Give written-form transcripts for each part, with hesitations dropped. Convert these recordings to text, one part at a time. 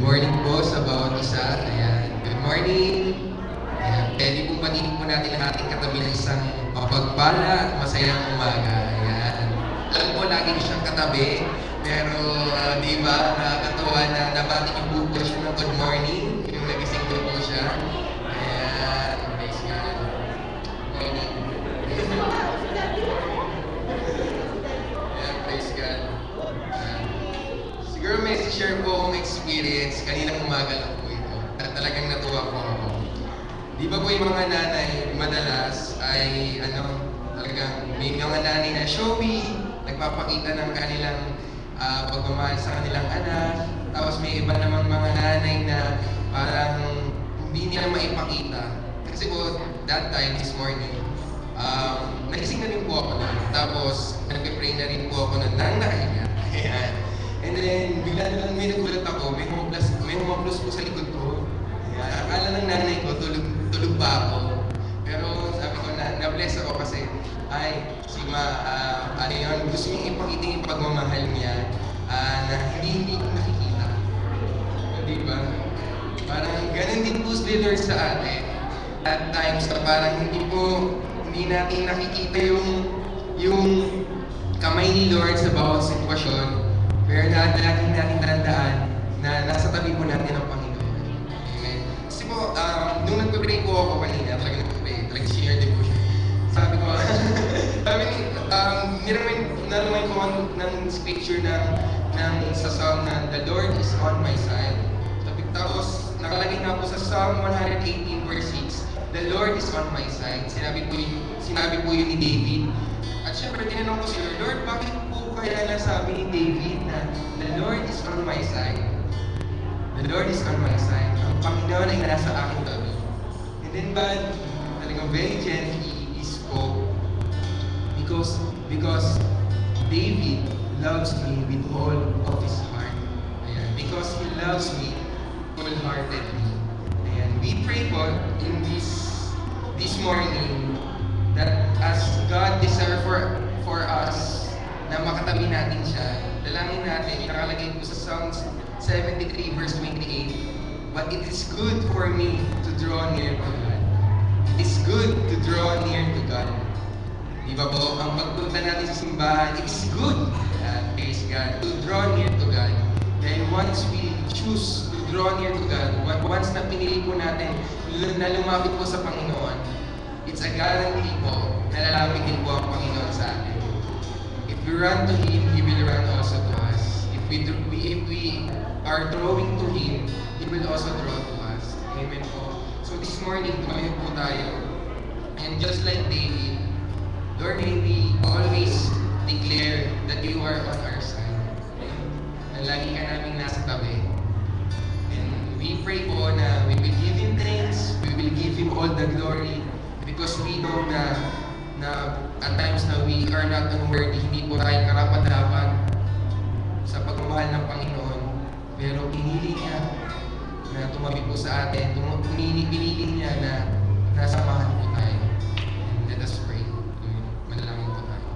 morning po sa bawat isa. Ayan. Good morning. Ayan. Pwede pong patingin po natin ang ating katabi ng isang mapagpala at masayang umaga. Ayan. Alam po, lagi niyo siyang katabi. Pero, di ba, nakakatawa na nabati niyo po siya ng good morning. Yung nagising ko po siya. Ayan. Praise God. Morning. Ayan, praise God. Siguro may share po akong experience, kaninang umaga lang po ito, at talagang natuwa po ako. Di ba po yung mga nanay, madalas ay talagang may mga nanay na showy, nagpapakita ng kanilang pagmamahal sa kanilang anak, tapos may iba namang mga nanay na parang hindi nila maipakita. Kasi po, that time, this morning, nagising na rin po ako na, tapos nag-pray na rin po ako nang nakahinga. Ayan. And then, bigla na lang may nagulat ako, may humaplos po sa likod ko. Akala ng nanay ko, tulog pa ako. Pero sabi ko, na-bless ako kasi, si gusto niyang ipakita yung pagmamahal niya na hindi ko nakikita. Diba? Parang ganun din po si Lord sa atin. At times na parang hindi natin nakikita yung kamay ni Lord sa bawat sitwasyon. Pero lagi natin tandaan na nasa tabi po natin ang Panginoon. Amen. Kasi po, nung nagpipray po ako kanina, talagang share din po siya. Sabi ko, nalamay ko ng scripture sa Psalm na the Lord is on my side. Tapos, nakalagay nga po sa Psalm 118 verse 6, the Lord is on my side. Sinabi po yun ni David. At syempre, tinanong ko si Lord, bakit po kaya nasabi ni David na the Lord is on my side? The Lord is on my side. Ang Panginoon ay nasa aking tabi. And then talagang very gently he spoke because David loves me with all of his heart. Ayan. Because he loves me wholeheartedly. Ayan. We pray po in this morning that as God desire for us na makatabi natin siya, dalangin natin, nakalagay po sa Psalms 73 verse 28, but it is good for me to draw near to God. It is good to draw near to God. Di ba po, ang pagpunta natin sa simbahan, it is good, praise God, to draw near to God. Dahil once we choose to draw near to God, once na pinili po natin na lumapit po sa Panginoon, it's a guarantee po na lalapit din po ang Panginoon sa atin. If we run to Him, He will run also to us. If we are drawing to Him, He will also draw to us. Amen po. So this morning, tumayo po tayo. And just like David, Lord, may we always declare that You are on our side. Na lagi ka naming nasa tabi. And we pray po na we will give Him thanks, we will give Him all the glory, because we know na at times na we are not unworthy, hindi po tayo karapat-dapat sa pagmamahal ng Panginoon. Pero pinili niya na tumabi po sa atin, pinili niya na nasamahan po tayo. And let us pray. Manalangin po tayo.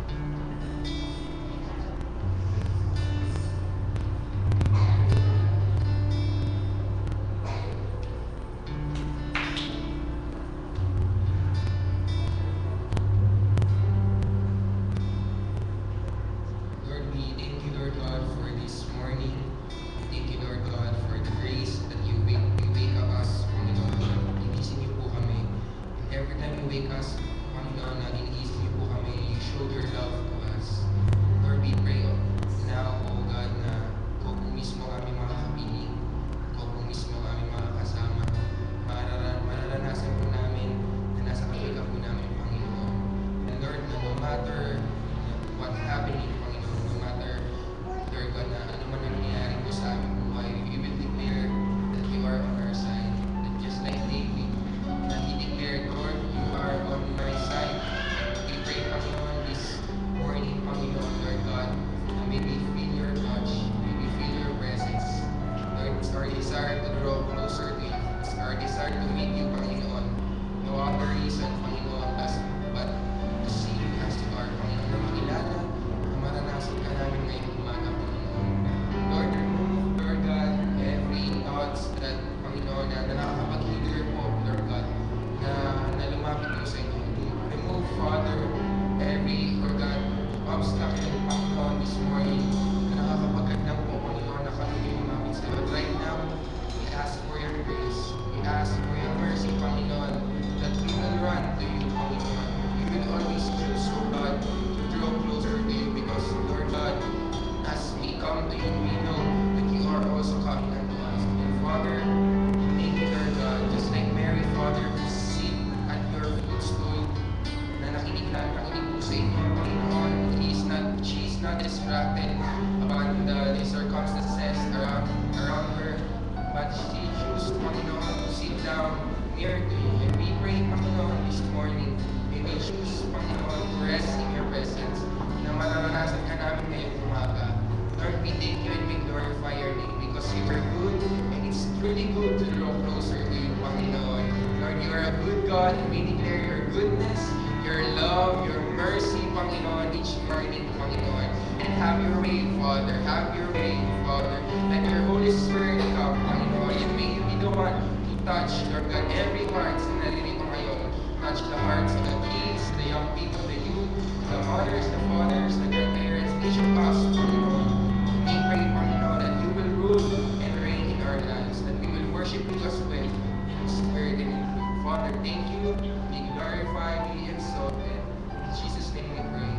distracted about the circumstances around her. But she chose, Panginoon, to sit down near to you. And we pray, Panginoon, this morning, may we choose, Panginoon, to rest in your presence na mararanasan ka namin ngayong umaga. Lord, we thank you and we glorify your name because you are good and it's truly good to draw closer to you, Panginoon. Lord, you are a good God and we declare your goodness, your love, your mercy, Panginoon, each morning, Panginoon. And have your way, Father. Have your way, Father. Let your Holy Spirit come, Panginoon. And may you be the one to touch, Lord God, every heart na naririnig ko ngayon. Touch the hearts of the kids, the young people, the youth, the mothers, the fathers, the grandparents, each of us, Panginoon. We pray, Panginoon, that you will rule and reign in our lives, that we will worship you as well in spirit and in truth. Father, thank you. Be glorified, be exalted. In Jesus' name we pray.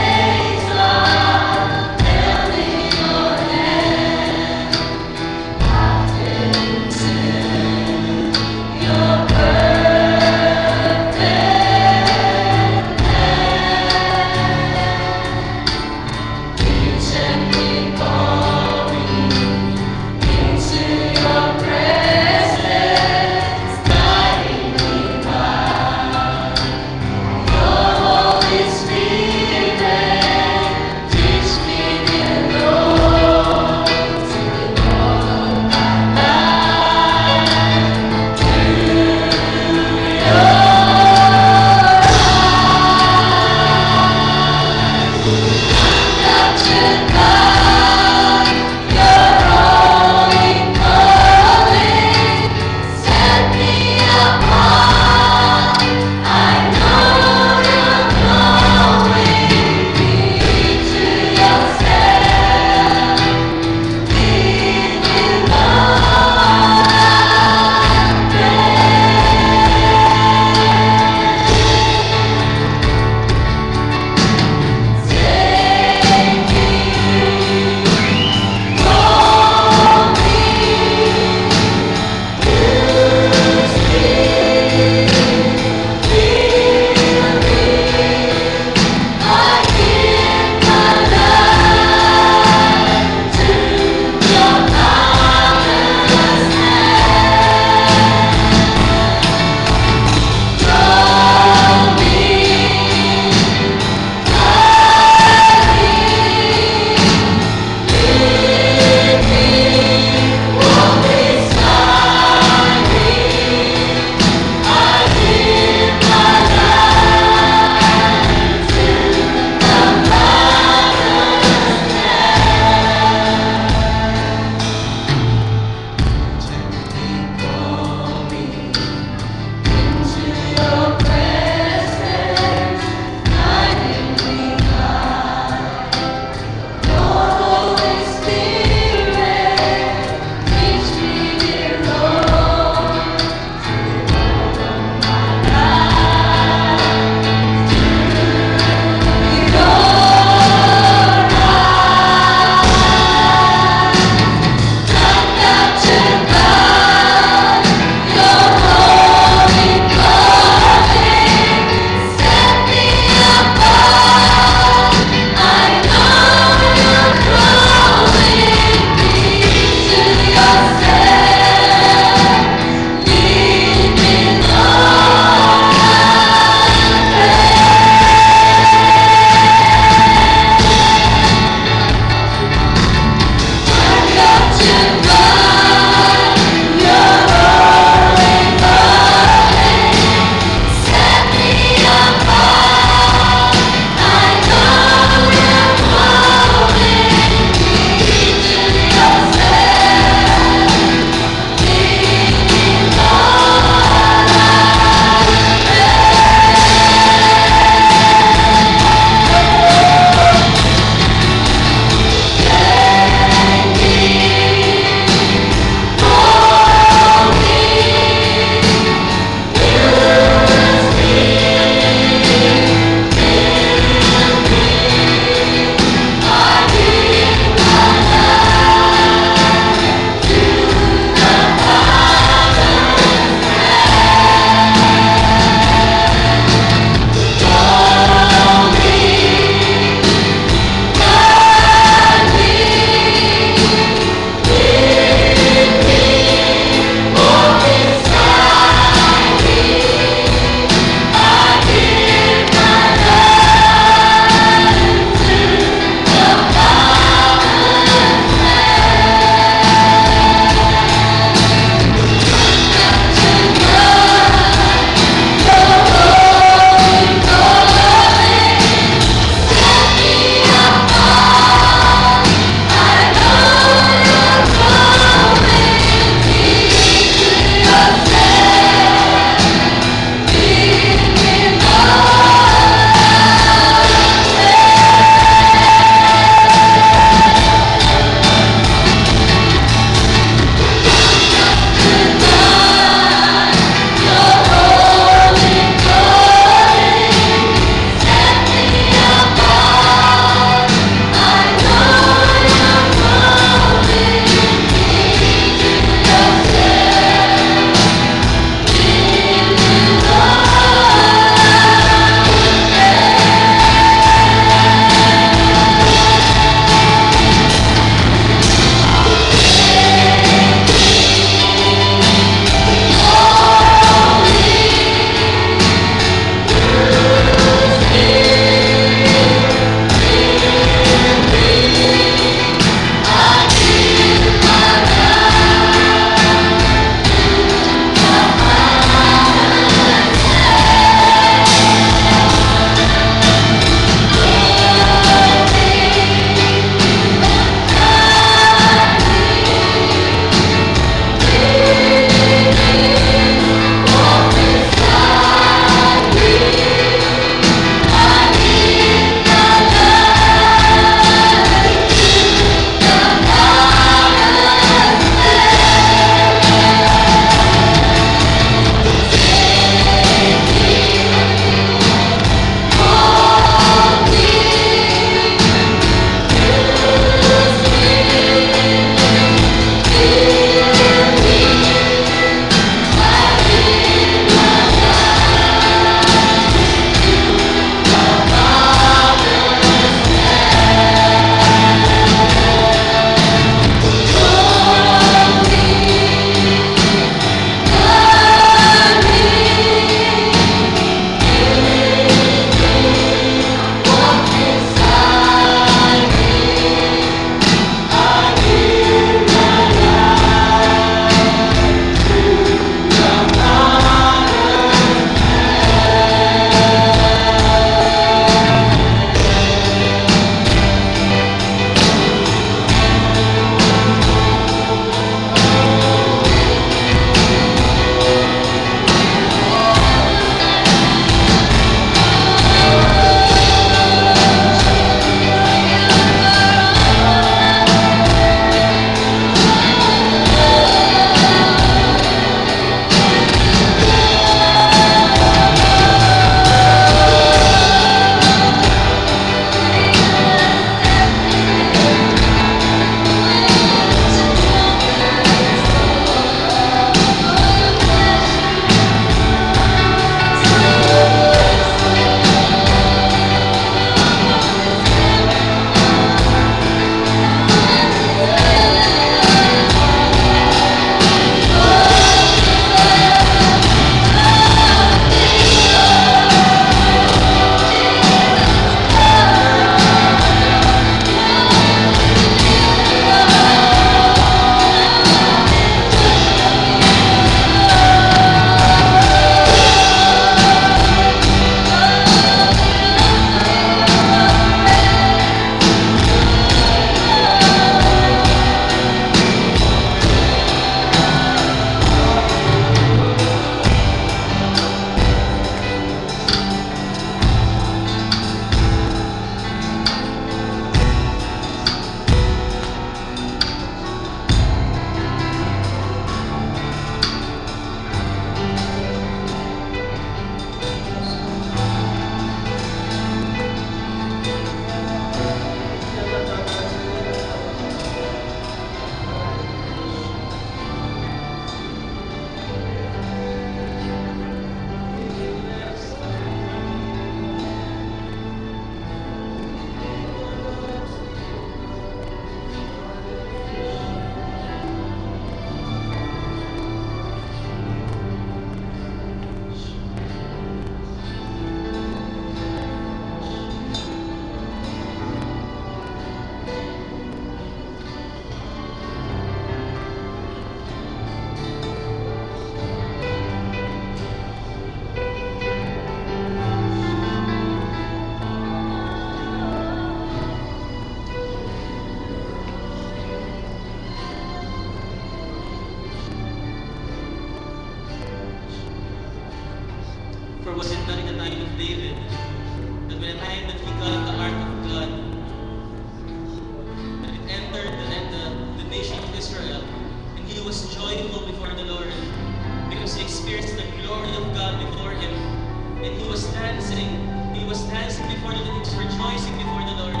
dancing. He was dancing before the Lord. He was rejoicing before the Lord.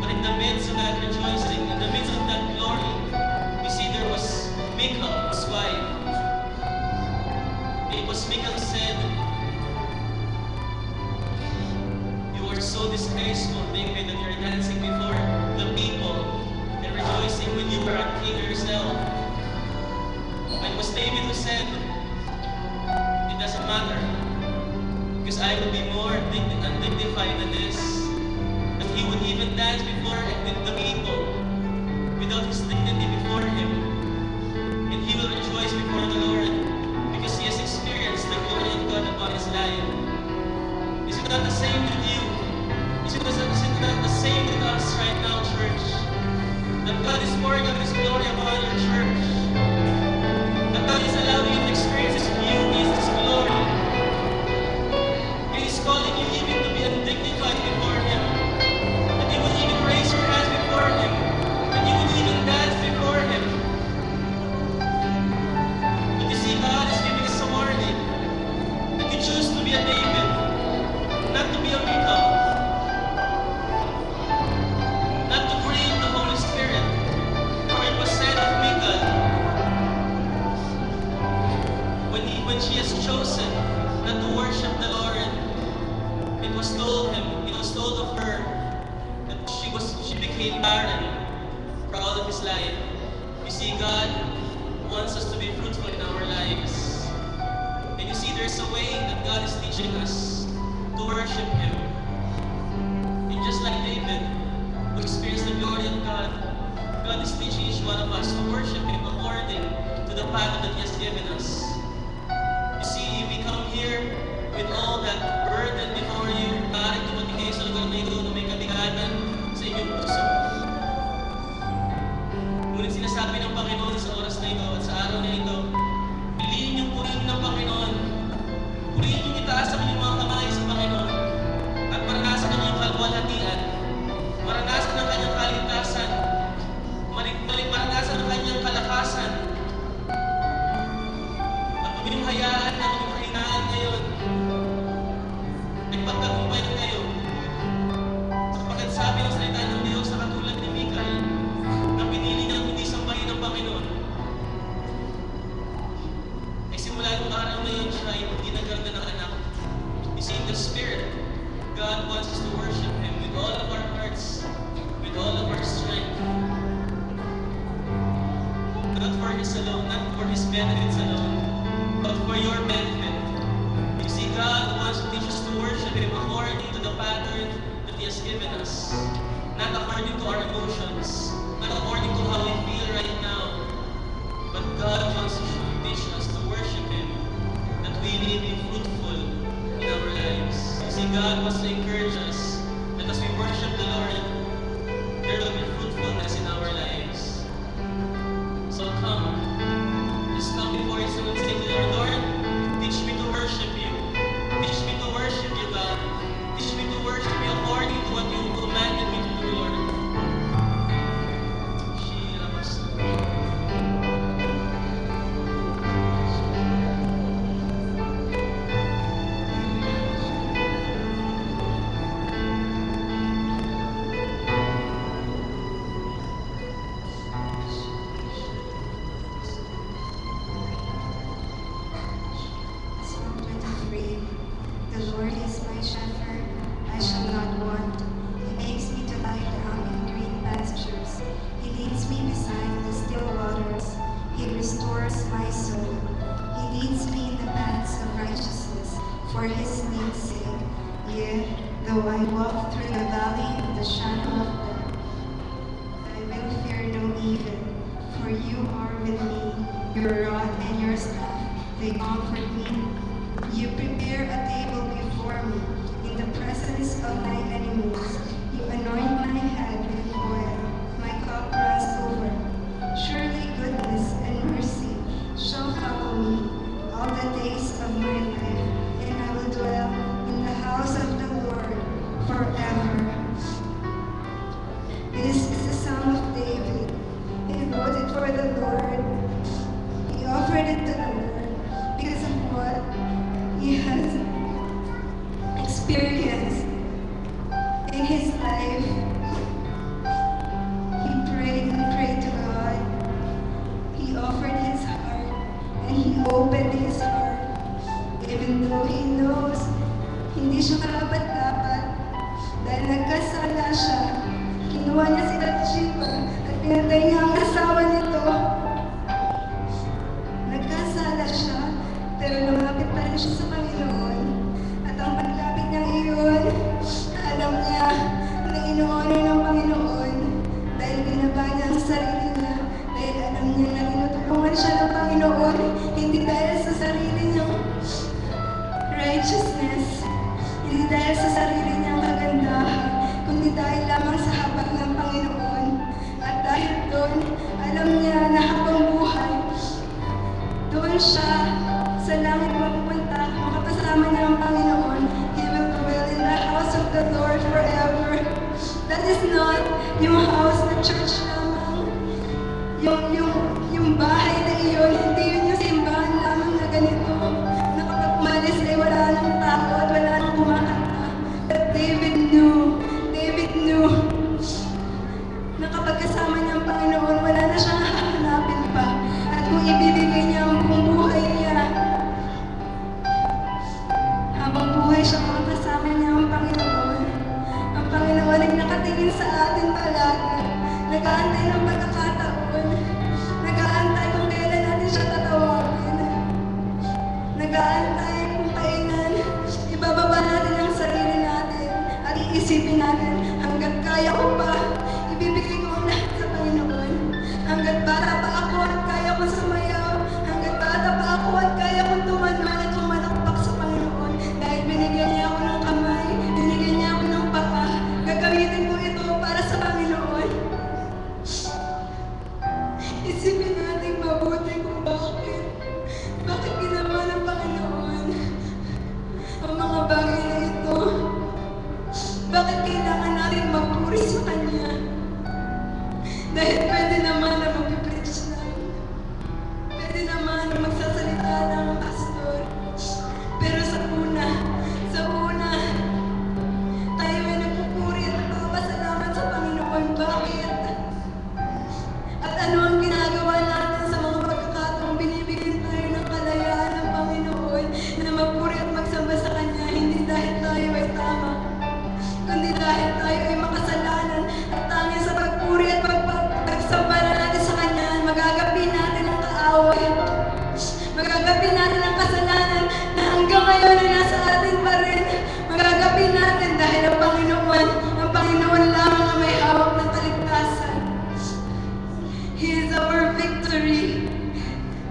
But in the midst of that rejoicing, in the midst of that glory, we see there was Michal, his wife. It was Michal who said, "You are so disgraceful, David, that you're dancing before the people and rejoicing when you were a king yourself." And it was David who said, "It doesn't matter, because I will be more undignified than this." That he would even dance before the people without his dignity before him. And he will rejoice before the Lord because he has experienced the glory of God upon his life. Is it not the same with you? Is it not the same with us right now, church? That God is pouring out his glory upon your church. That God is allowing you to experience his beauty, his glory. He is calling you even to be undignified before him. That you will even raise your hands before him. That you will even dance before him. But you see, God is giving us a warning. That you choose to be a David, not to be a Michal. Not to grieve the Holy Spirit. For it was said of Michal, when she has chosen not to worship the Lord, it was told of her that she became barren for all of his life. You see, God wants us to be fruitful in our lives. And you see, there's a way that God is teaching us to worship him. And just like David, who experienced the glory of God, God is teaching each one of us to worship him according to the path that he has given us. You see, we come here with all that burden before you. Maaaring dumating kayo sa lugar na ito na may kabigatan sa inyong puso. Ngunit sinasabi ng Panginoon sa oras na ito at sa araw na ito, piliin niyong purihin ng Panginoon. Purihin niyong itaas ang inyong mga kamay sa Panginoon at maranasan ang inyong kalwalhatian. Maranasan ang kanyang kaligtasan. Maranasan ang kanyang kalakasan. At huwag niyong hayaan na inyong kahinaan ngayon. Nagpagtagumpayan kayo. Sapagkat sabi ng salita ng Diyos na katulad ni Michal, na pinili niyang hindi sambahin ng Panginoon. Ay simula nung araw na yun siya ay hindi nagkaroon ng anak. You see, in the Spirit, God wants us to worship him with all of our hearts, with all of our strength. Not for his alone, not for his benefits alone, but for your benefit. You see, God wants to teach us to worship him according to the pattern that he has given us. Not according to our emotions, not according to how we feel right now, but God wants to teach us to worship him, that we may be fruitful in our lives. You see, God wants to encourage us that as we worship the Lord, there will be fruitfulness in our lives. So come, just come before his throne and say to the Lord, teach me to worship you. Teach me to worship you, God. Teach me to worship you according to what you commanded me to do, Lord. Psalm 23. The Lord is my shepherd, I shall not want. He makes me to lie down in green pastures. He leads me beside the still waters. He restores my soul. He leads me in the paths of righteousness for his name's sake. Yea, though I walk through the valley of the shadow of death, I will fear no evil, for you are with me. Your rod and your staff, they comfort me. You prepare a table before me in the presence of my enemies. You anoint my head with oil. My cup runs over. Surely goodness and mercy shall follow me all the days of my life, and I will dwell in the house of the Lord forever. This is the Psalm of David. He wrote it for the Lord. He offered it to the Lord because of what he has experienced in his life. He prayed and prayed to God. He offered his heart and he opened his heart. Even though he knows hindi siya karapat-dapat dahil nagkasala siya, kinuha niya si Bathsheba at pinatay niya ang asawa nito. Nagkasala siya, pero lumapit pa rin siya sa Panginoon. At ang paglapit niya iyon, alam niya na inuunay ng Panginoon dahil binaba niya ang sarili niya, dahil alam niya na tinutulungan siya ng Panginoon, hindi dahil sa sarili niyang righteousness, hindi dahil sa sarili niyang kagandahan, kundi dahil lamang sa habag ng Panginoon. At dahil doon, alam niya na habang buhay, doon siya sa langit mapupunta, makakasama niya ang Panginoon. He will dwell in the house of the Lord forever. That is not yung house na church lamang, yung bahay na iyon, hindi yun yung simbahan lamang na ganito, na kapag umalis ay wala nang tao at wala nang kumakanta. But David knew na kapag kasama niya ang Panginoon, wala na siyang hahanapin pa. At kung ibibigay niya ang buong buhay niya, habang buhay siya makakasama niya ang Panginoon ay nakatingin sa atin palagi, nag-aantay ng pagkakataon, nag-aantay kung kailan natin siya tatawagin, nag-aantay kung kailan ibababa natin ang sarili natin at iisipin natin, hanggat kaya ko pa, ibibigay ko ang lahat sa Panginoon. Hanggat bata pa ako at kaya ko sumayaw, hanggat bata pa ako at kaya kong tumanman at tumalakpak sa Panginoon, dahil binigyan niya ako ng kamay, binigyan niya ako ng paa, gagamitin ko ito para sa Panginoon. Isipin natin mabuti kung bakit ginawa ng Panginoon ang mga bagay na ito. Bakit kailangan natin magpuri sa Kanya? Dahil pwede naman na mag-preach lang. Pwede naman na magsasalita ng pastor. Pero sa una, tayo ay nagpupuri at nagpapasalamat sa Panginoon. Bakit? At ano ang ginagawa natin sa mga pagkakataong binibigyan tayo ng kalayaan ng Panginoon na magpuri at magsamba sa Kanya, hindi dahil tayo ay tama, kundi dahil tayo ay makasalanan at tanging sa pagpuri at pagsamba na natin sa Kanya, magagapi natin ang kaaway, magagapi natin ang kasalanan na hanggang ngayon ay nasa atin pa rin, magagapi natin dahil ang Panginoon lamang ang may hawak ng kaligtasan. He is our victory.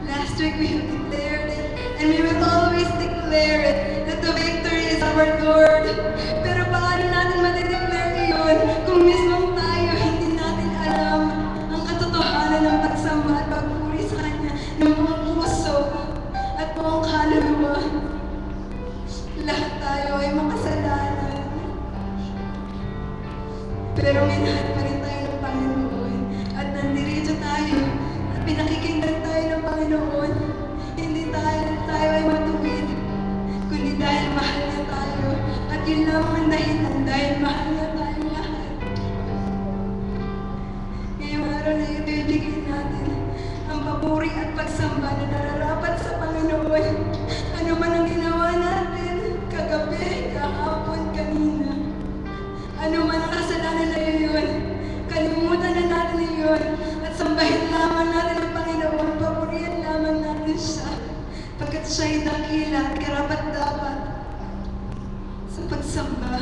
Last week we have declared it, and we will always declare it, that the victory is our Lord. Pero paano natin matideclare iyon kung mismong tayo hindi natin alam ang katotohanan ng pagsamba at pagpuri sa Kanya ng buong puso at buong kaluluwa? Lahat tayo ay makasalanan. Pero minahal pa rin tayo ng Panginoon at nandirito tayo at pinakikinggan tayo ng Panginoon. Hindi tayo ay matuwid, kundi dahil mahal niya tayo. At yun lamang ang dahilan, dahil mahal niya tayo lahat. Ngayong araw na ibibigay natin ang papuri at pagsamba na nararapat sa Panginoon. Ano man ang ginawa natin, kagabi, kahapon, kanina. Ano man ang kasalanan na iyon, kalimutan na natin iyon at sambahin lamang natin ang Panginoon, papurihan lamang natin siya, pagkat siya'y dakila at karapat-dapat sa pagsamba.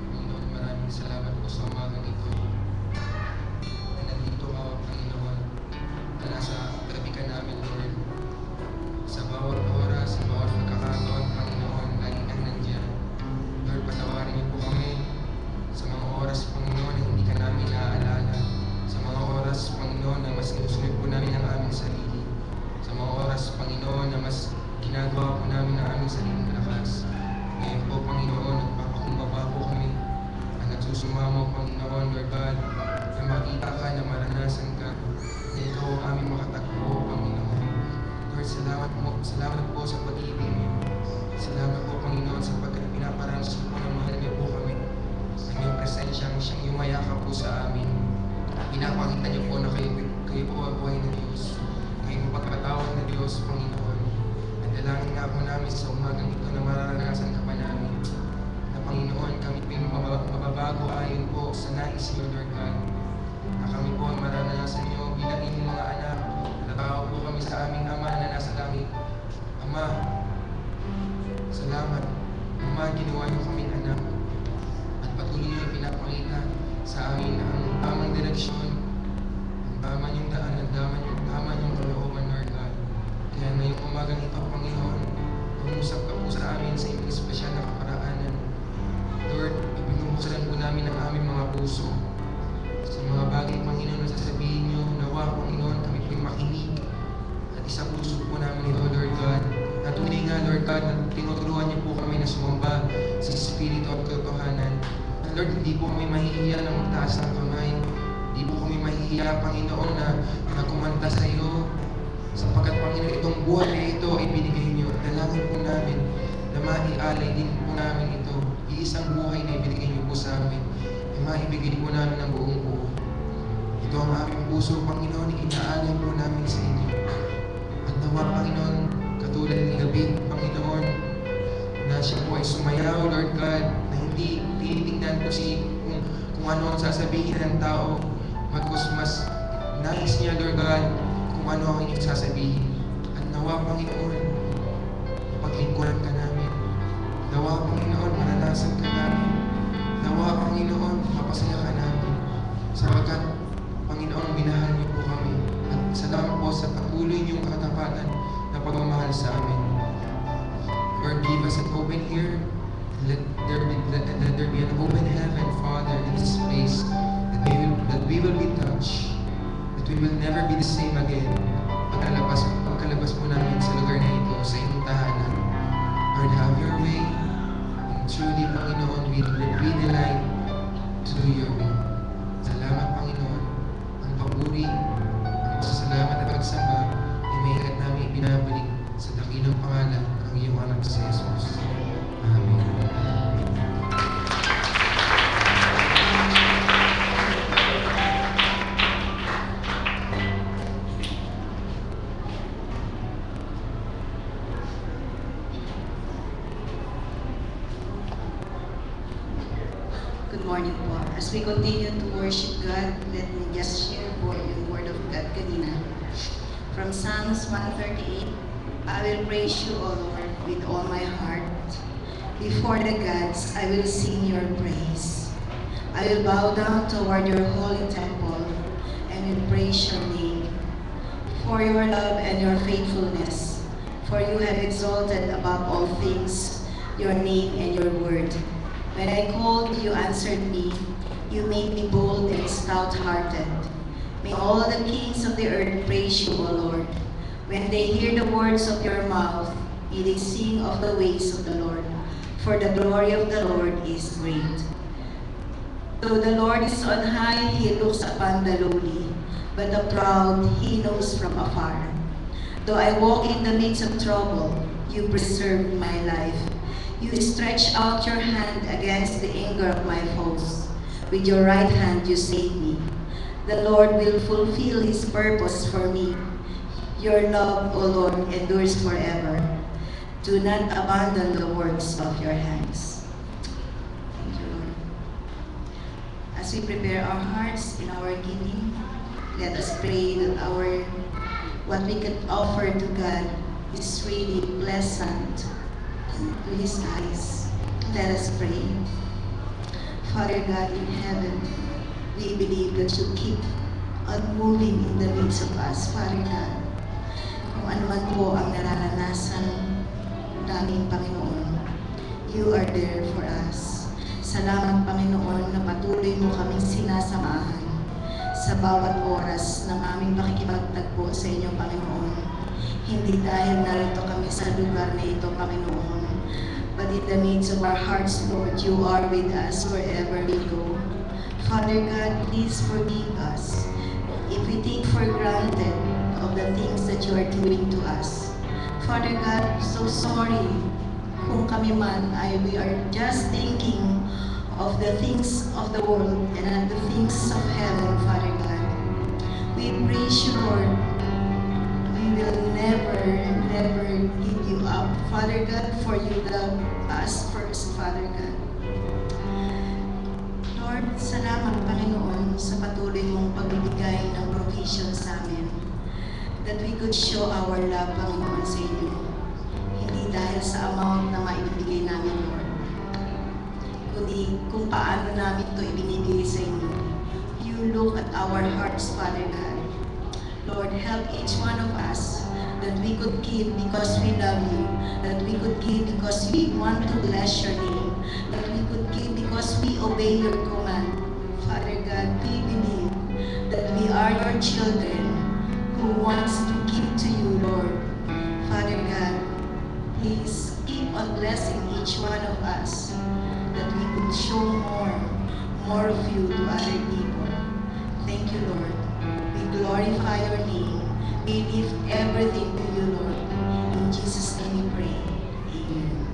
Panginoon, maraming salamat po sa umagang ito. Na nandito ka, Panginoon, na nasa tabi ka namin, Lord. Sa bawat oras, sa bawat pagkakataon, Panginoon, lagi kang nandiyan. Lord, patawarin niyo po kami sa mga oras, Panginoon, na hindi ka namin naaalala. Sa mga oras, Panginoon, na mas sinusunod po namin ang aming sarili. Sa mga oras, Panginoon, na mas ginagawa po namin ang aming sariling lakas. Ngayon po, Panginoon, nagpapakumbaba po kami. Ang nagsusumamo, Panginoon, Lord God, na makita ka, na maranasan ka, na ikaw ang aming makatagpo, Panginoon. Lord, salamat po sa pag-ibig niyo. Salamat po, Panginoon, sa pinaparangos po na mahal niyo po kami. Ang iyong presensyang siyang yumayakap po sa amin. Pinapakita niyo po na kayo po ang buhay ng Diyos. Kayo po pagkatawad na Diyos, Panginoon. Ang dalangin nga po namin sa umagang ito na mararanasan ka pa namin. Na Panginoon, kami po yung mababago ayon po sa nais niyo, Lord God. Na kami po ang mararanasan niyo bilang inyong mga anak. Natawag po kami sa aming Ama na nasa langit. Ama, salamat. Ama, ginawa niyo kaming anak. At patuloy niyo pinapakita sa amin ang tamang direksyon, ang tama niyong daan, ang tama niyong kalooban, Lord God. Kaya ngayong umagang ito, Panginoon, umusap ka po sa amin sa inyong espesyal na kaparaanan. Lord, ibinubuksan po namin ang aming mga puso sa mga bagay, Panginoon, na sasabihin niyo. Nawa, Panginoon, kami po'y makinig at isang puso po namin ito, Lord God. At tunay nga, Lord God, na tinuturuan niyo po kami na sumamba sa Espiritu at katotohanan. Lord, hindi po kami mahihiya na magtaas ng kamay. Hindi po kami mahihiya, Panginoon, na kumanta sa iyo. Sapagkat, Panginoon, itong buhay na ito ay binigay niyo. Dalangin po namin na maialay din po namin ito. Iisang buhay na ibinigay niyo po sa amin. Ay maibigay po namin ang buong buo. Ito ang aming puso, Panginoon, inaalay po namin sa inyo. At nawa, Panginoon, katulad ni David, Panginoon, na siya po ay sumayaw, Lord God, na hindi tinitingnan po kung ano ang sasabihin ng tao, magkus mas nais niya, Lord God, kung ano ang inyong sasabihin. At nawa, Panginoon, paglingkuran ka namin. Nawa, Panginoon, maranasan ka namin. Nawa, Panginoon, mapasaya ka namin. Sapagkat, Panginoon, minahal niyo po kami. At salamat po sa patuloy niyong katapatan na pagmamahal sa amin. Lord, give us an open ear. Let there be an open heaven, Father, in this place, that we will be touched, that we will never be the same again. Pagkalabas po namin sa lugar na ito, sa inyong tahanan. Lord, have your way. And truly, Panginoon, we delight to do your will. Salamat, Panginoon. Ang papuri, ang pasasalamat at pagsamba, ay may ikat namin ibinabalik sa dakilang pangalan ng iyong anak si Jesus. Amen. Good morning po. As we continue to worship God, let me just share po yung Word of God kanina. From Psalms 138, I will praise you, O Lord, with all my heart. Before the gods, I will sing your praise. I will bow down toward your holy temple and will praise your name. For your love and your faithfulness, for you have exalted above all things your name and your word. When I called, you answered me. You made me bold and stout-hearted. May all the kings of the earth praise you, O Lord. When they hear the words of your mouth, May they sing of the ways of the Lord, for the glory of the Lord is great. Though the Lord is on high, he looks upon the lowly, but the proud he knows from afar. Though I walk in the midst of trouble, you preserve my life. You stretch out your hand against the anger of my foes. With your right hand you save me. The Lord will fulfill his purpose for me. Your love, O Lord, endures forever. Do not abandon the works of your hands. Thank you, Lord. As we prepare our hearts in our giving, let us pray that what we can offer to God is really pleasant to his eyes. Let us pray. Father God in heaven, we believe that you keep on moving in the midst of us, Father God. Kung ano man po ang nararanasan namin, Panginoon, you are there for us. Salamat, Panginoon, na patuloy mo kaming sinasamahan sa bawat oras ng aming pakikipagtagpo sa inyo, Panginoon. Hindi dahil narito kami sa lugar na ito, Panginoon, but in the midst of our hearts, Lord, you are with us wherever we go. Father God, please forgive us if we take for granted of the things that you are doing to us. Father God, so sorry kung kami man we are just thinking of the things of the world and not the things of heaven, Father God. We praise you, Lord. We will never give you up, Father God, for you love us first, Father God. Lord, salamat, Panginoon, sa patuloy mong pagbibigay ng provision sa amin, that we could show our love, Panginoon, sa inyo. Hindi dahil sa amount na maibibigay namin, Lord, kundi kung paano namin ito ibinibigay sa inyo. You look at our hearts, Father God. Lord, help each one of us that we could give because we love you, that we could give because we want to bless your name, that we could give because we obey your command. Father God, we believe that we are your children who wants to give to you, Lord. Father God, please keep on blessing each one of us, that we could show more of you to other people. Thank you, Lord. We glorify your name. We lift everything to you, Lord. In Jesus' name we pray. Amen.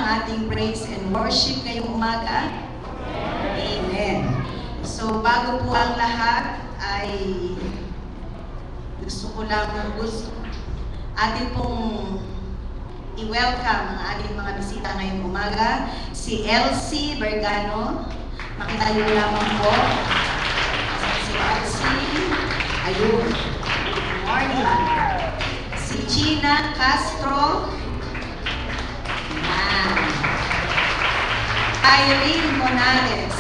ang ating praise and worship ngayong umaga? Amen. So, bago po ang lahat, ay gusto ko lang atin pong i-welcome ang ating mga bisita ngayong umaga. Si Elsie Bergano. Makita niyo lamang po. Si Elsie. Ayun. Good morning. Si Gina Castro. Yan. Irene Monales.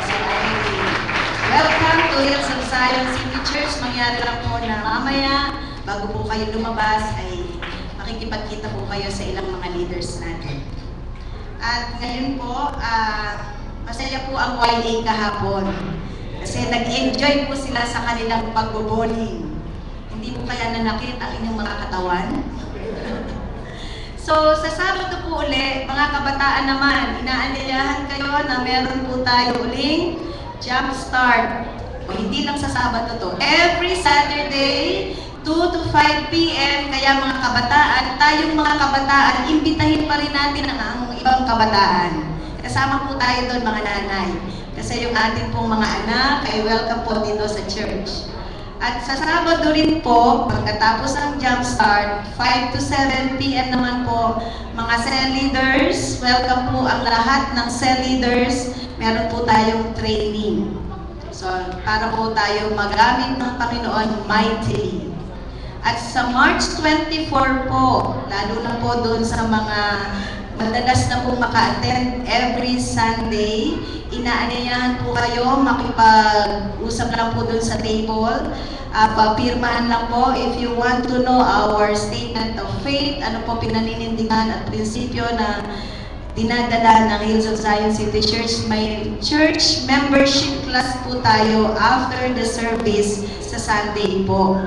Si Irene. Welcome to Hills of Zion City Church. Mangyari lang po na mamaya, bago po kayo lumabas, ay makikipagkita po kayo sa ilang mga leaders natin. At ngayon po, masaya po ang YA kahapon. Kasi nag-enjoy po sila sa kanilang pag-bowling. Hindi po kaya nanakit ang inyong mga katawan? So, sa Sabado po uli, mga kabataan naman, inaanyayahan kayo na meron po tayo uling Jump Start. O hindi lang sa Sabado to. Every Saturday, 2 to 5 p.m. Kaya mga kabataan, tayong mga kabataan, imbitahin pa rin natin ang ibang kabataan. Kasama po tayo doon mga nanay. Kasi yung atin pong mga anak ay welcome po dito sa church. At sa Sabado rin po, pagkatapos ng Jump Start, 5 to 7 p.m. naman po, mga cell leaders, welcome po ang lahat ng cell leaders. Meron po tayong training. So, para po tayo magamit ng Panginoon mightily. At sa March 24 po, lalo na po doon sa mga madalas na po maka-attend every Sunday, inaanyayahan po kayo, makipag-usap lang po doon sa table. Papirmahan lang po if you want to know our statement of faith, ano po pinaninindigan at prinsipyo na dinadala ng Hills of Zion City Church. May church membership class po tayo after the service sa Sunday po.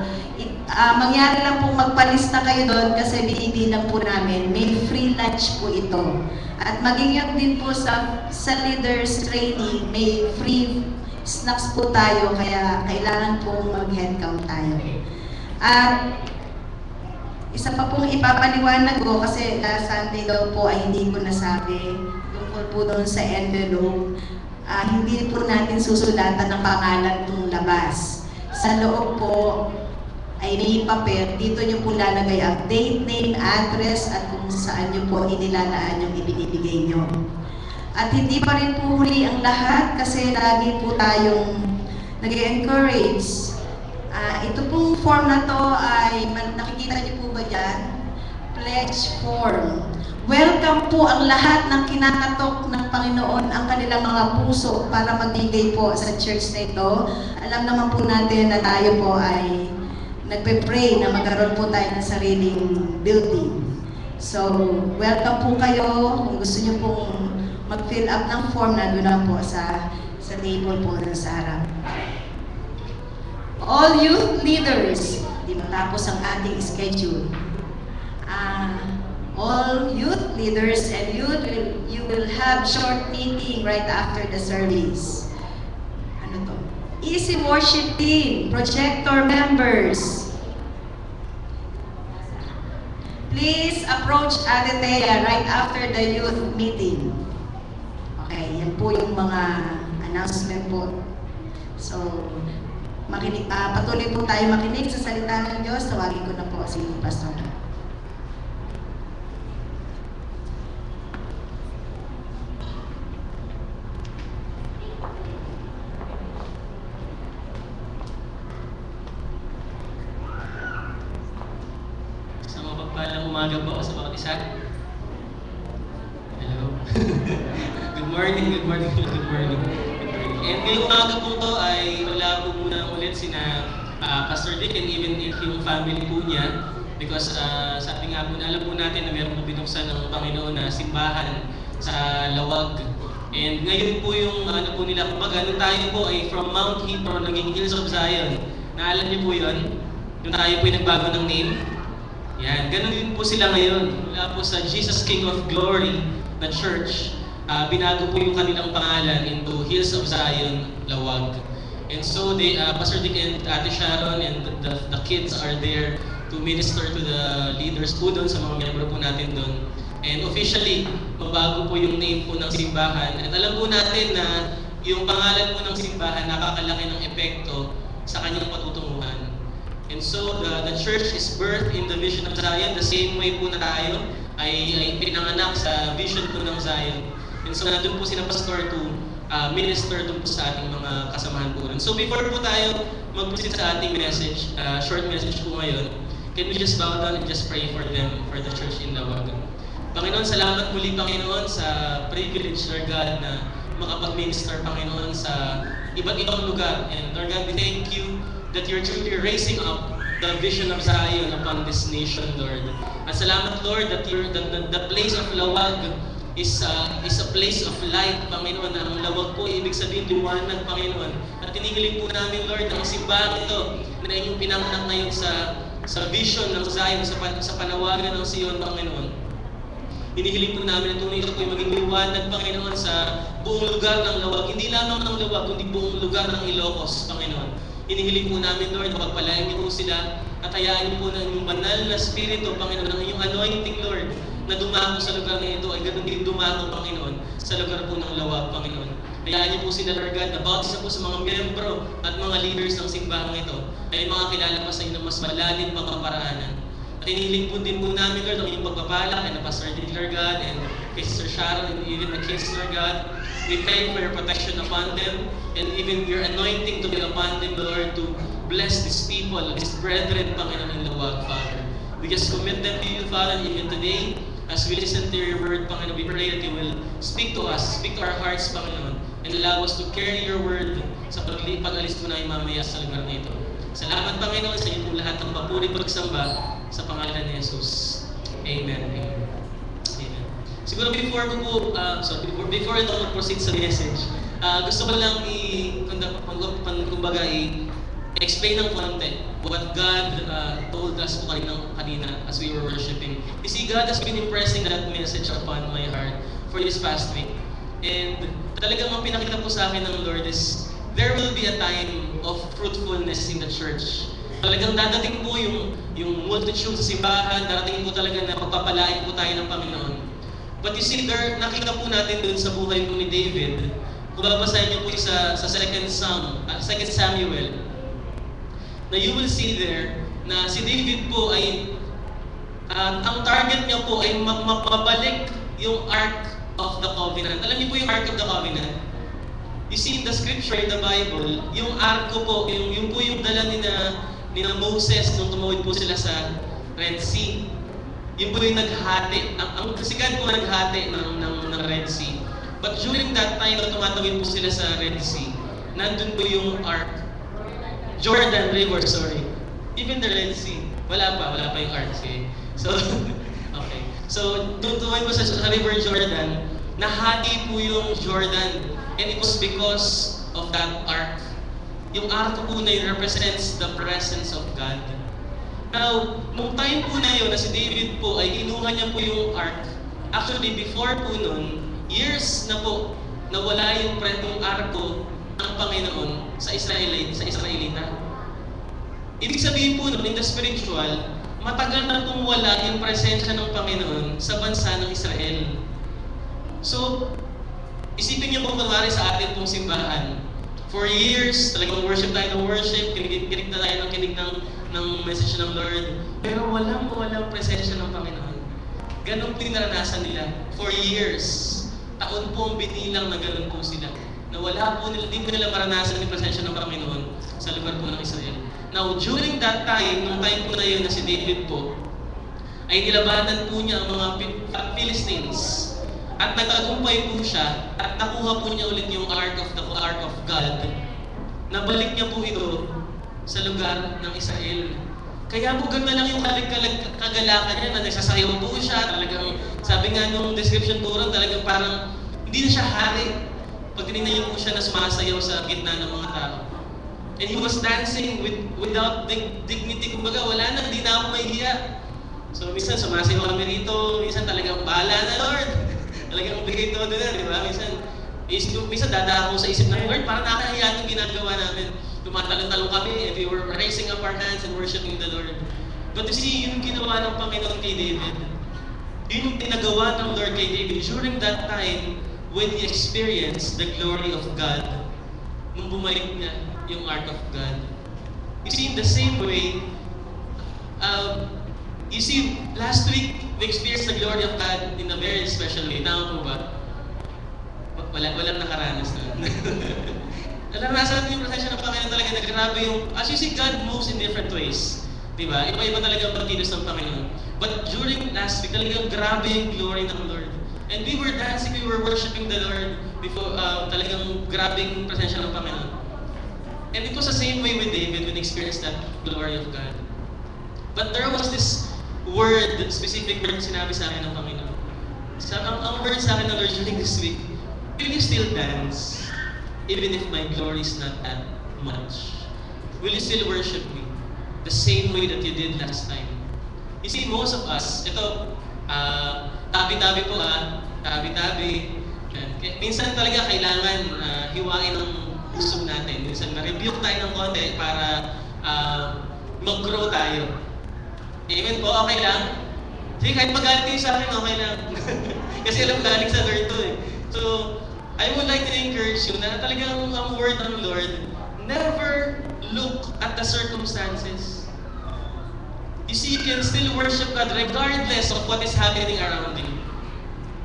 Mangyari lang po magpalista kayo doon kasi binibilang po namin. May free lunch po ito. At maging yun din po sa leaders training, may free snacks po tayo kaya kailangan po mag-head count tayo. At isa pa pong ipapaliwanag ko kasi last Sunday daw po ay hindi ko nasabi tungkol po doon sa envelope. Hindi po natin susulatan ng pangalan ng labas. Sa loob po ay may papel, dito nyo po lalagay ang date, name, address, at kung saan nyo po inilalaan yung ibinibigay nyo. At hindi pa rin po huli ang lahat kasi lagi po tayong nag-encourage. Ito pong form na to ay, nakikita nyo po ba dyan? Pledge form. Welcome po ang lahat ng kinakatok ng Panginoon ang kanilang mga puso para magbigay po sa church na ito. Alam naman po natin na tayo po ay nagpe-pray na magkaroon po tayo ng sariling building. So, welcome po kayo. Kung gusto nyo pong mag-fill up ng form, nandun lang po sa table po na sa harap. All youth leaders, di matapos ang ating schedule. All youth leaders and you will have short meeting right after the service. Easy worship team, projector members. Please approach Ate Thea right after the youth meeting. Okay, yan po yung mga announcement po. So, patuloy po tayo makinig sa salita ng Diyos. Tawagin ko na po si Pastor. Umaga po sa bawat isa. Hello. Good morning. And ngayong umaga po to ay wala po muna ulit sina Pastor Dick and even yung family po niya because sabi nga po, alam po natin na meron po binuksan ng Panginoon na simbahan sa Lawag. And ngayon po yung po nila, kumbaga nung tayo po ay from Mount Hebron naging Hills of Zion. Naalam niyo po yun? Nung tayo po ay nagbago ng name. Yan, ganun din po sila ngayon. Mula po sa Jesus King of Glory na church, binago po yung kanilang pangalan into Hills of Zion, Lawag. And so, Pastor Dick and Ate Sharon and the kids are there to minister to the leaders po doon, sa mga membro po natin doon. And officially, mabago po yung name po ng simbahan. At alam po natin na yung pangalan po ng simbahan nakakalaki ng epekto sa kanyang patutunguhan. And so, the church is birthed in the vision of Zion, the same way po na tayo ay pinanganak sa vision po ng Zion. And so, nandun po si Pastor to minister dun po sa ating mga kasamahan po rin. So, before po tayo mag-proceed sa ating message, short message po ngayon, can we just bow down and just pray for them, for the church in Lawagan. Panginoon, salamat muli, Panginoon, sa privilege, Lord God, na makapag-minister, Panginoon, sa iba't ibang lugar. And Lord God, we thank you that you're truly raising up the vision of Zion upon this nation, Lord. At salamat, Lord, that the place of Lawag is a place of light, Panginoon. Na ang Lawag po, ibig sabihin, liwanag, Panginoon. At tinigiling po namin, Lord, ang simbahan ito na inyong pinanganak ngayon sa vision ng Zion, sa panawagan ng Sion, Panginoon. Hinihiling po namin na tunay ito po ay maging liwanag, Panginoon, sa buong lugar ng Lawag. Hindi lamang ng Lawag, kundi buong lugar ng Ilocos, Panginoon. Hinihiling po namin, Lord, na pagpalain niyo po sila at hayaan niyo po na inyong banal na spirito, Panginoon, ng inyong anointing, Lord, na dumako sa lugar na ito ay ganun din dumako, Panginoon, sa lugar po ng Lawag, Panginoon. Hayaan niyo po sila, Lord God, na bawat isa po sa mga miyembro at mga leaders ng simbahang ito ay makakilala pa sa inyo ng mas malalim pang kaparaanan. At inihiling po din po namin, Lord, ang inyong pagpapala kay na Pastor Dave, Lord God, and kay Sister Sharon, and even the kids, Lord God. We pray for your protection upon them, and even your anointing to be upon them, Lord, to bless these people, these brethren, Panginoon, in Lawag, Father. We just commit them to you, Father, even today. As we listen to your word, Panginoon, we pray that you will speak to us, speak to our hearts, Panginoon, and allow us to carry your word sa pag-alis po na mamaya sa lugar na ito. Salamat, Panginoon, sa inyong lahat ng papuri pagsamba sa pangalan ni Jesus. Amen. Amen. Amen. Siguro before I proceed sa message, gusto ko lang explain ng konti what God told us po kanina as we were worshiping. You see, God has been impressing that message upon my heart for this past week. And talagang ang pinakita po sa akin ng Lord is there will be a time of fruitfulness in the church. Talagang dadating po yung multitude sa simbahan, darating po talaga na pagpapalain po tayo ng Panginoon. But you see, nakita po natin dun sa buhay po ni David, kung babasahin niyo po sa 2 Samuel, na you will see there na si David po ay, ang target niya po ay mabalik yung Ark of the Covenant. Alam niyo po yung Ark of the Covenant? You see, in the scripture, in the Bible, yung arko po, yung po yung dala ni na Moses nung tumawid po sila sa Red Sea. Yung po yung naghati. Ang kasigan po naghati ng Red Sea. But during that time na tumatawid po sila sa Red Sea, nandun po yung Ark. Jordan River, sorry. Even the Red Sea. Wala pa yung Ark. Okay. So, okay. So, tutuwid po sa River Jordan, nahati po yung Jordan. And it was because of that ark. Yung ark po na yun represents the presence of God. Now, nung time po na yun na si David po ay kinuha niya po yung ark. Actually, before po nun, years na po nawala yung arko ng Panginoon sa Israelita. Ibig sabihin po nun, in the spiritual, matagal na pong wala yung presensya ng Panginoon sa bansa ng Israel. So, isipin niyo po kunwari sa atin pong simbahan. For years, talagang worship tayo ng worship, kinig na tayo ng kinig ng message ng Lord. Pero walang presensya ng Panginoon. Ganon po yung naranasan nila. For years, taon po ang binilang na ganon po sila. Na wala po nila, di po nila maranasan yung presensya ng Panginoon sa lugar po ng Israel. Now, during that time, nung time po na yun na si David po, ay nilabanan po niya ang mga Philistines. At nagtagumpay po siya at nakuha po niya ulit yung Ark of God. Nabalik niya po ito sa lugar ng Israel. Kaya po ganda lang yung kagalakan niya na nagsasayaw po siya. Talagang, sabi nga nung description po rin, talagang parang hindi na siya hari. Pag tinignan niyo po siya na sumasayaw sa gitna ng mga tao. And he was dancing without dignity. Kumbaga, wala na, hindi na ako mahihiya. So, minsan sumasayaw kami rito, minsan talagang bahala na, Lord. Talagang bigay todo na, di ba? Minsan dadako sa isip namin, Lord, parang nakakahiya itong ginagawa namin. Tumatalong-talong kami and we were raising up our hands and worshiping the Lord. But you see, yung ginawa ng Panginoon kay David, Yun yung pinagawa ng Lord kay David during that time when he experienced the glory of God. Nung bumalik niya yung Ark of God. You see, in the same way, you see, last week, we experienced the glory of God in a very special way. Tama po ba? Walang nakaranas na. Naranasan yung presensya ng Panginoon talaga na grabe yung, as you see, God moves in different ways. Diba? Iba-iba talaga ang pagkilos ng Panginoon. But during last week, talagang grabe yung glory ng Lord. And we were dancing, we were worshiping the Lord before, talagang grabe yung presensya ng Panginoon. And it was the same way with David when he experienced that glory of God. But there was this word, specific word sinabi sa akin ng Panginoon. Ang word sa akin ng Lord during this week, will you still dance even if my glory is not that much? Will you still worship me the same way that you did last time? You see, most of us, ito, tabi-tabi po tabi-tabi. Minsan talaga kailangan hiwain ang gusto natin. Minsan ma-rebuke tayo ng konti para mag-grow tayo. Amen po, okay lang? Sige, kahit magalit kayo sa akin, okay lang. Kasi alam galing sa Lord to eh. So, I would like to encourage you na talagang ang word ng Lord, never look at the circumstances. You see, you can still worship God regardless of what is happening around you.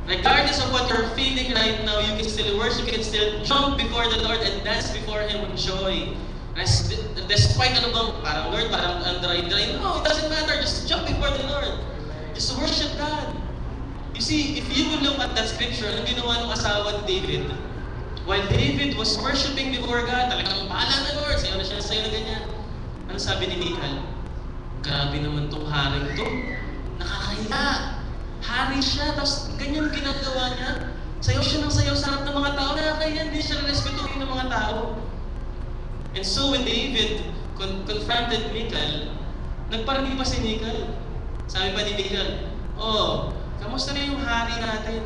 Regardless of what you're feeling right now, you can still worship, you can still jump before the Lord and dance before Him with joy. Despite ano bang, parang Lord, parang dry. No, it doesn't matter. Just jump before the Lord. Just worship God. You see, if you will look at that scripture, anong ginawa ng asawa ni David? While David was worshiping before God, talagang bahala na Lord, sayo na siya, sayo na ganyan. Ano sabi ni Michal? Grabe naman tong haring to. Nakakahiya. Hari siya, tapos ganyan ginagawa niya. Sayaw siya ng sayaw sa harap ng mga tao. Nakakahiya, hindi siya respetuhin ng mga tao. And so when David confronted Michal, nagparami pa si Michal. Sabi pa ni Michal, oh, kamusta na yung hari natin?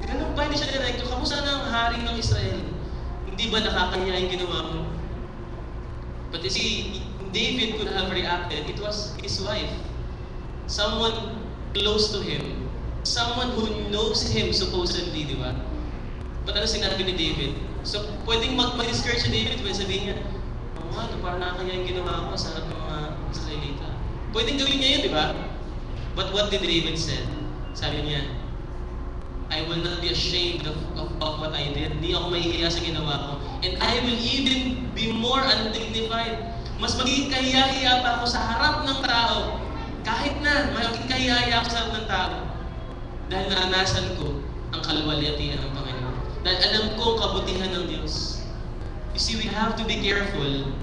Ganun ba, hindi siya direkto, kamusta na ang hari ng Israel? Hindi ba nakakahiya yung ginawa mo? But you see, David could have reacted. It was his wife. Someone close to him. Someone who knows him supposedly, di ba? But ano sinabi ni David? So, pwedeng mag-discourage si David when sabihin niya, oo nga, parang nakakaya yung ginawa ko sa harap ng mga Israelita. Pwedeng gawin niya yun, di ba? But what did David said? Sabi niya, I will not be ashamed of what I did. Hindi ako mahihiya sa ginawa ko. And I will even be more undignified. Mas magiging kahiya-hiya pa ako sa harap ng tao. Kahit na, magiging kahiya-hiya ako sa harap ng tao. Dahil naranasan ko ang kaluwalhatian ng Panginoon. Dahil alam ko ang kabutihan ng Diyos. You see, we have to be careful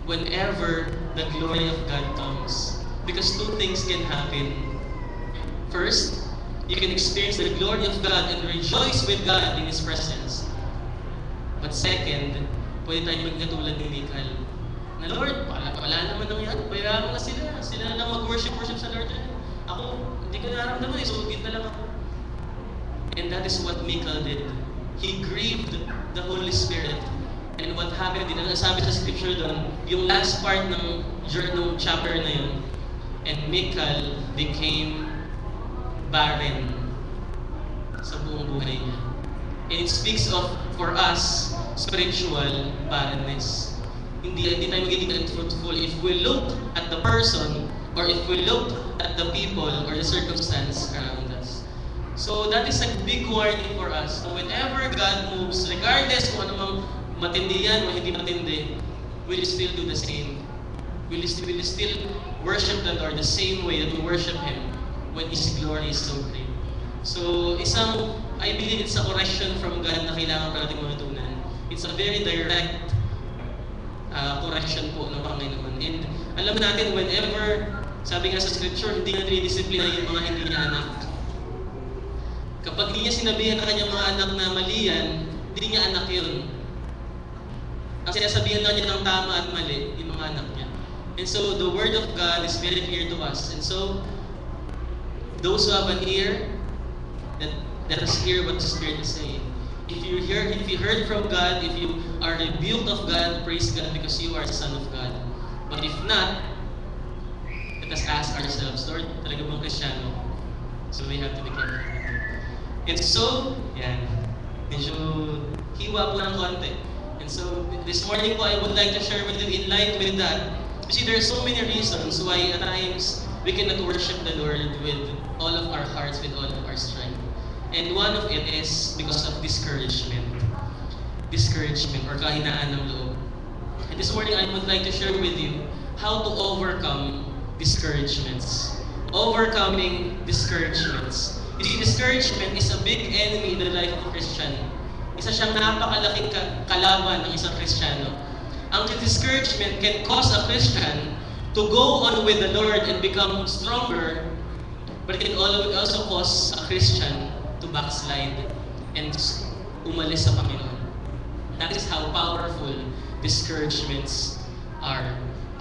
whenever the glory of God comes. Because two things can happen. First, you can experience the glory of God and rejoice with God in His presence. But second, pwede tayo maging katulad ni Michal. Na Lord, wala naman nangyari. Bayaan mo na sila. Sila na lang mag-worship sa Lord. Ako, hindi ko naramdaman eh. Sugit na lang ako. And that is what Michal did. He grieved the Holy Spirit. And what happened, din ang sabi sa scripture doon, yung last part ng chapter na yun, and Michal became barren sa buong buhay niya. And it speaks of, for us, spiritual barrenness. Hindi tayo magiging fruitful if we look at the person or if we look at the people or the circumstance around us. So that is a big warning for us. So whenever God moves, regardless kung ano mang matindi yan o hindi matindi, will you still do the same? Will you still worship the Lord the same way that we worship Him when His glory is so great? So I believe it's a correction from God na kailangan pa natin matutunan. It's a very direct correction po ng Panginoon. And alam natin, whenever, sabi nga sa scripture, hindi na dinidisiplina yung mga hindi niya anak. Kapag hindi niya sinabihan ng kanyang mga anak na mali yan, hindi niya anak yun. Ang sinasabihan lang niya ng tama at mali, yung mga anak niya. And so, the Word of God is very clear to us. And so, those who have an ear, let us hear what the Spirit is saying. If you heard from God, if you are rebuked of God, praise God because you are a son of God. But if not, let us ask ourselves, Lord, talaga bang Kristiyano? So we have to be careful. And so, yan. Medyo hiwa po ng konti. And so, this morning po, I would like to share with you in light with that. You see, there are so many reasons why at times we cannot worship the Lord with all of our hearts, with all of our strength. And one of it is because of discouragement. Discouragement or kahinaan ng loob. And this morning, I would like to share with you how to overcome discouragements. Overcoming discouragements. You see, discouragement is a big enemy in the life of a Christian. Isa siyang napakalaking kalaban ng isang Kristiyano. Ang discouragement can cause a Christian to go on with the Lord and become stronger, but it can also cause a Christian to backslide and umalis sa Panginoon. That is how powerful discouragements are.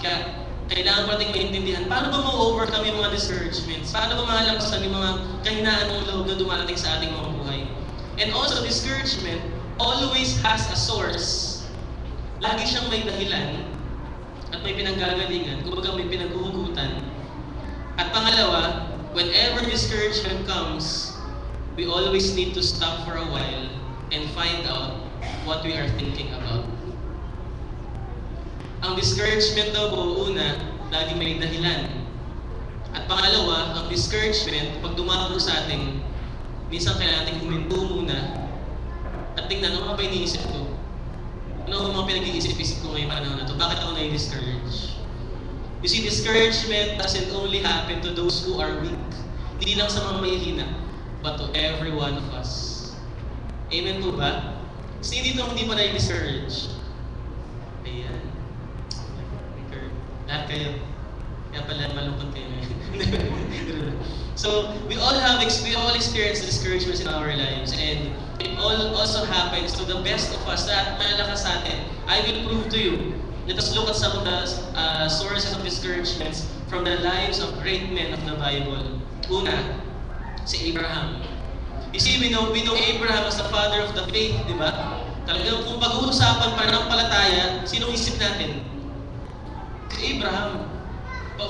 Kaya kailangan natin maintindihan, paano ba ma-overcome yung mga discouragements? Paano ba mahalampasan yung mga kahinaan ng loob na dumarating sa ating mga buhay? And also, discouragement always has a source. Lagi siyang may dahilan at may pinanggagalingan, kumbaga may pinaghuhugutan. At pangalawa, whenever discouragement comes, we always need to stop for a while and find out what we are thinking about. Ang discouragement daw po, una, lagi may dahilan. At pangalawa, ang discouragement, pag dumako sa atin, minsan kailangan natin huminto muna at tingnan, ano ba iniisip ko? Ano ang mga pinag-iisip-isip ko ngayong panahon na ito? Bakit ako na-discourage? You see, discouragement doesn't only happen to those who are weak. Hindi lang sa mga mahihina, but to every one of us. Amen po ba? Kasi dito hindi pa na-discourage. Ayan. Lahat kayo. Kaya pala malungkot kayo na So, we all experience discouragements in our lives, and it also happens to the best of us. That malakas sa atin. I will prove to you. Let us look at some of the sources of discouragements from the lives of great men of the Bible. Una, si Abraham. You see, we know Abraham as the father of the faith, di ba? Talagang kung pag-uusapan pananampalataya, sinong isip natin? Si Abraham.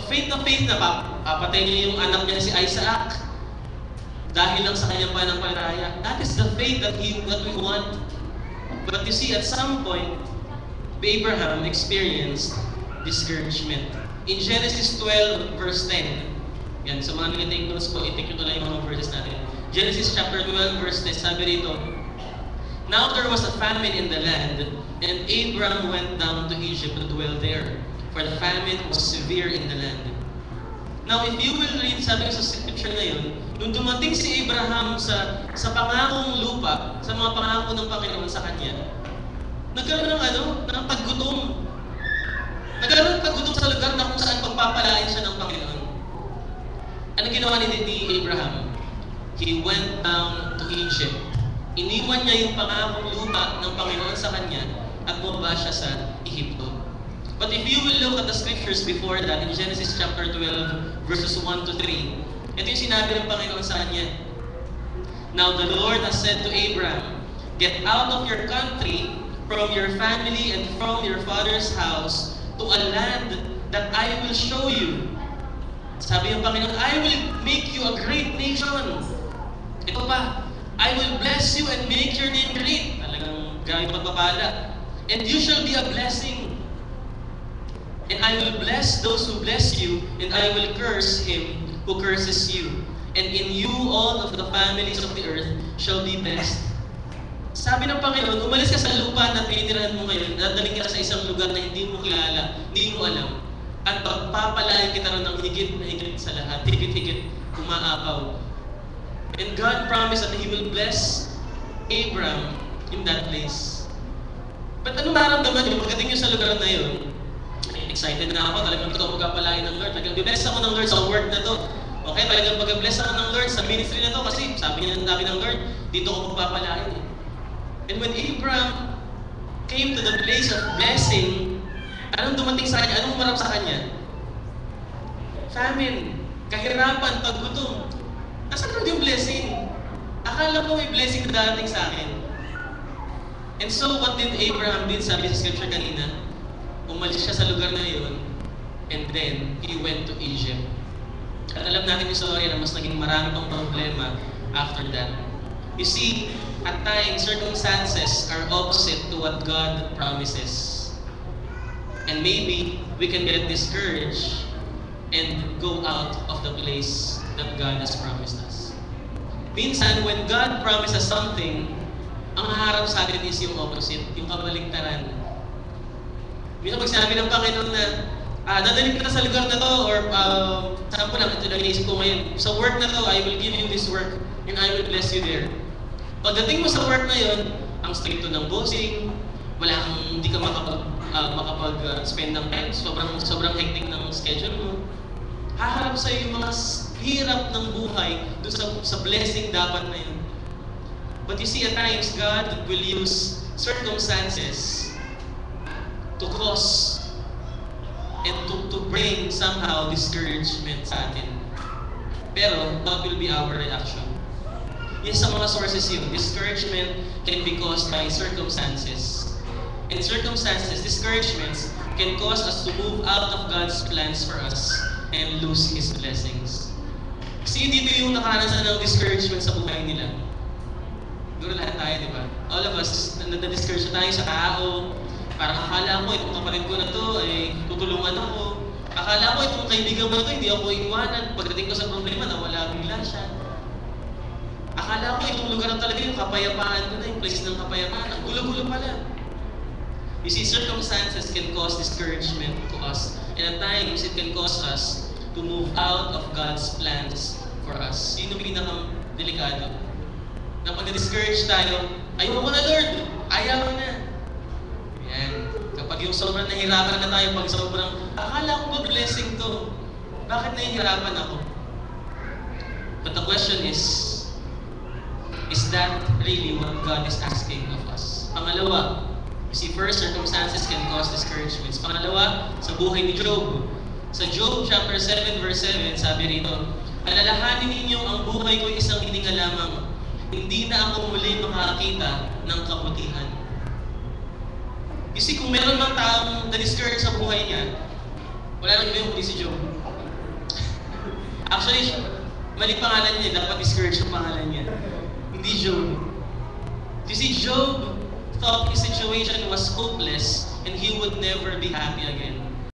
Faith na faith na papatay niya yung anak niya si Isaac dahil lang sa kanyang pananampalataya. That is the faith that we want. But you see, at some point, Abraham experienced discouragement. In Genesis 12 verse 10, yan, sa mga nag-take notes po, i-take nyo lang yung mga verses natin. Genesis chapter 12 verse 10, sabi rito, "Now there was a famine in the land, and Abraham went down to Egypt to dwell there, for the famine was severe in the land." Now, if you will read, sabi sa scripture na yun, nung dumating si Abraham sa pangakong lupa, sa mga pangako ng Panginoon sa kanya, nagkaroon ng paggutom. Nagkaroon ng paggutom sa lugar na kung saan pagpapalain siya ng Panginoon. Ano ginawa ni Abraham? He went down to Egypt. Iniwan niya yung pangakong lupa ng Panginoon sa kanya at bumaba siya sa Ehipto. But if you will look at the scriptures before that, in Genesis chapter 12, verses 1 to 3, ito yung sinabi ng Panginoon sa kanya. "Now the Lord has said to Abraham, get out of your country, from your family, and from your father's house, to a land that I will show you." Sabi ng Panginoon, "I will make you a great nation." Ito pa, "I will bless you and make your name great." Talagang grabe pagpapala. "And you shall be a blessing. And I will bless those who bless you, and I will curse him who curses you. And in you all of the families of the earth shall be blessed." Sabi ng Panginoon, umalis ka sa lupa na tinitirahan mo ngayon, dadaling ka sa isang lugar na hindi mo kilala, hindi mo alam. At pagpapalain kita rin ng higit na higit sa lahat, higit-higit, umaapaw. And God promised that He will bless Abraham in that place. But ano maramdaman niyo pagdating niyo sa lugar na yun? Excited na ako, talagang ito magpapalain ng Lord. Talagang bless ako ng Lord sa word na to. Okay, talagang pag-bless ako ng Lord sa ministry na to kasi sabi niya ng Lord, dito ako magpapalain. And when Abraham came to the place of blessing, anong dumating sa kanya? Anong umarap sa kanya? Famine, kahirapan, paggutom. Nasaan naman yung blessing? Akala ko may blessing na darating sa akin. And so, what did Abraham did? Sabi sa scripture kanina, umalis siya sa lugar na yun, and then he went to Egypt. At alam natin yung story na mas naging marami pang problema after that. You see, at times, circumstances are opposite to what God promises. And maybe we can get discouraged and go out of the place that God has promised us. Minsan, when God promises something, ang haharap sa atin is yung opposite, yung kabaligtaran. Minsan pag sinabi ng Panginoon na, dadalhin kita sa lugar na to, or sample lang, ito lang iniisip ko ngayon, sa work na to, I will give you this work, and I will bless you there. Pagdating mo sa work na yun, ang stricto ng bossing, hindi ka makapag-spend ng time, sobrang hectic ng schedule mo. Haharap sa'yo yung mga hirap ng buhay doon sa blessing dapat na yun. But you see, at times, God will use circumstances to cause and to bring somehow discouragement sa atin. Pero, what will be our reaction? Yes, sa mga sources yun, discouragement can be caused by circumstances. And circumstances, discouragements, can cause us to move out of God's plans for us and lose His blessings. Kasi dito yung nakarasan ng discouragement sa buhay nila. Siguro lahat tayo, di ba? All of us, na-discourage tayo sa tao. Parang akala ko, itong kapatid ko na to, ay tutulungan ako. Akala ko, itong kaibigan ko na to, hindi ako iwanan. Pagdating ko sa problema, nawala bigla siya. Akala ko, itong lugar na talaga yung kapayapaan ko na, yung place ng kapayapaan. Ang gulo-gulo pala. You see, circumstances can cause discouragement to us. And at times, it can cause us to move out of God's plans for us. Yun yung pinakang delikado. Na pag na-discourage tayo, ayaw ko na Lord, ayaw na. Yan. Kapag yung sobrang nahihirapan na tayo, pag sobrang, akala ko ba blessing to? Bakit nahihirapan ako? But the question is that really what God is asking of us? Pangalawa, you see, first, circumstances can cause discouragements. Pangalawa, sa buhay ni Job. Sa Job chapter 7 verse 7, sabi rito, alalahanin ninyo ang buhay ko isang hininga lamang. Hindi na ako muli makakita ng kabutihan. You see, kung meron mang taong na-discourage sa buhay niya, wala nang iba yung si Job. Actually, mali pangalan niya, dapat discourage yung pangalan niya. Hindi Job. You see, Job thought his situation was hopeless and he would never be happy again.